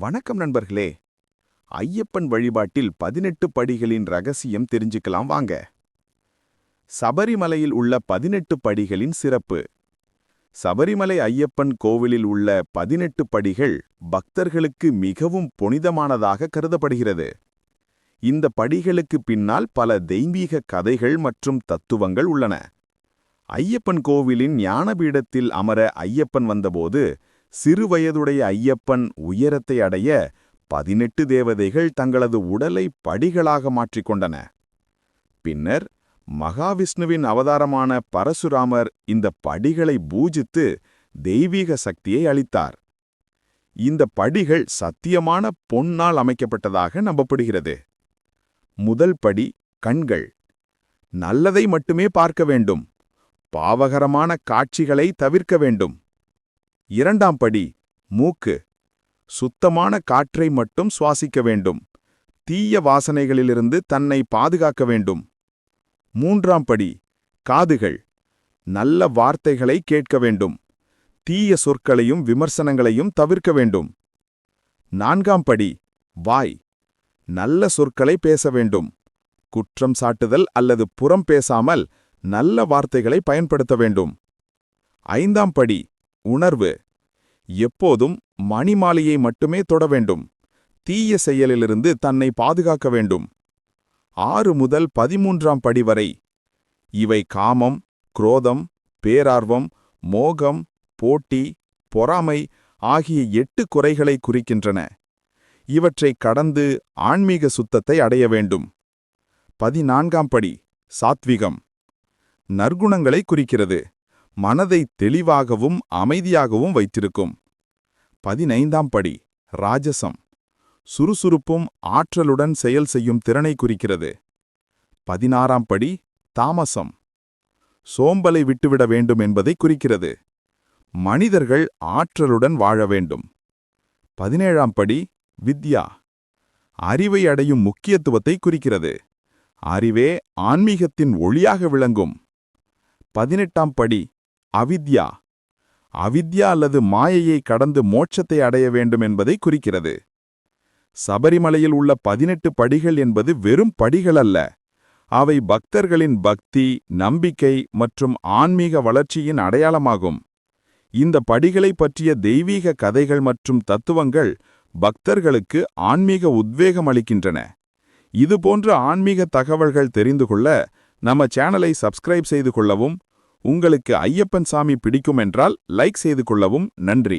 வணக்கம் நண்பர்களே. ஐயப்பன் வழிபாட்டில் 18 படிகளின் ரகசியம் தெரிஞ்சுக்கலாம் வாங்க. சபரிமலையில் உள்ள 18 படிகளின் சிறப்பு. சபரிமலை ஐயப்பன் கோவிலில் உள்ள 18 படிகள் பக்தர்களுக்கு மிகவும் புனிதமானதாக கருதப்படுகிறது. இந்த படிகளுக்கு பின்னால் பல தெய்வீக கதைகள் மற்றும் தத்துவங்கள் உள்ளன. ஐயப்பன் கோவிலின் ஞானபீடத்தில் அமர ஐயப்பன் வந்தபோது சிறுவயதுடைய ஐயப்பன் உயரத்தை அடைய 18 தேவதைகள் தங்களது உடலை படிகளாக மாற்றிக்கொண்டன. பின்னர் மகாவிஷ்ணுவின் அவதாரமான பரசுராமர் இந்த படிகளை பூஜித்து தெய்வீக சக்தியை அளித்தார். இந்த படிகள் சத்தியமான பொன்னால் அமைக்கப்பட்டதாக நம்பப்படுகிறது. முதல் படி கண்கள். நல்லதை மட்டுமே பார்க்க வேண்டும். பாவகரமான காட்சிகளை தவிர்க்க வேண்டும். இரண்டாம் படி மூக்கு. சுத்தமான காற்றை மட்டும் சுவாசிக்க வேண்டும். தீய வாசனைகளிலிருந்து தன்னை பாதுகாக்க வேண்டும். மூன்றாம் படி காதுகள். நல்ல வார்த்தைகளை கேட்க வேண்டும். தீய சொற்களையும் விமர்சனங்களையும் தவிர்க்க வேண்டும். நான்காம் படி வாய். நல்ல சொற்களை பேச வேண்டும். குற்றம் சாட்டுதல் அல்லது புறம் பேசாமல் நல்ல வார்த்தைகளை பயன்படுத்த வேண்டும். ஐந்தாம் படி உணர்வு. எப்போதும் மணிமாலையை மட்டுமே தொட வேண்டும். தீய செயலிலிருந்து தன்னை பாதுகாக்க வேண்டும். 6 முதல் 13ஆம் படி வரை. இவை காமம், குரோதம், பேரார்வம், மோகம், போட்டி, பொறாமை ஆகிய 8 குறைகளை குறிக்கின்றன. இவற்றை கடந்து ஆன்மீக சுத்தத்தை அடைய வேண்டும். 14ஆம் படி சாத்விகம். நற்குணங்களை குறிக்கிறது. மனதை தெளிவாகவும் அமைதியாகவும் வைத்திருக்கும். 15ஆம் படி ராஜசம். சுறுசுறுப்பும் ஆற்றலுடன் செயல் செய்யும் திறனை குறிக்கிறது. 16ஆம் படி தாமசம். சோம்பலை விட்டுவிட வேண்டும் என்பதை குறிக்கிறது. மனிதர்கள் ஆற்றலுடன் வாழ வேண்டும். 17ஆம் படி வித்யா. அறிவை அடையும் முக்கியத்துவத்தை குறிக்கிறது. அறிவே ஆன்மீகத்தின் ஒளியாக விளங்கும். 18ஆம் படி அவித்யா. அவித்யா அல்லது மாயையை கடந்து மோட்சத்தை அடைய வேண்டும் என்பதை குறிக்கிறது. சபரிமலையில் உள்ள 18 படிகள் என்பது வெறும் படிகள் அல்ல. அவை பக்தர்களின் பக்தி, நம்பிக்கை மற்றும் ஆன்மீக வளர்ச்சியின் அடையாளமாகும். இந்த படிகளை பற்றிய தெய்வீக கதைகள் மற்றும் தத்துவங்கள் பக்தர்களுக்கு ஆன்மீக உத்வேகம் அளிக்கின்றன. இதுபோன்ற ஆன்மீக தகவல்கள் தெரிந்து கொள்ள நம்ம சேனலை சப்ஸ்கிரைப் செய்து கொள்ளவும், உங்களுக்கு ஐயப்பன் சாமி பிடிக்கும் என்றால் லைக் செய்து கொள்ளவும். நன்றி.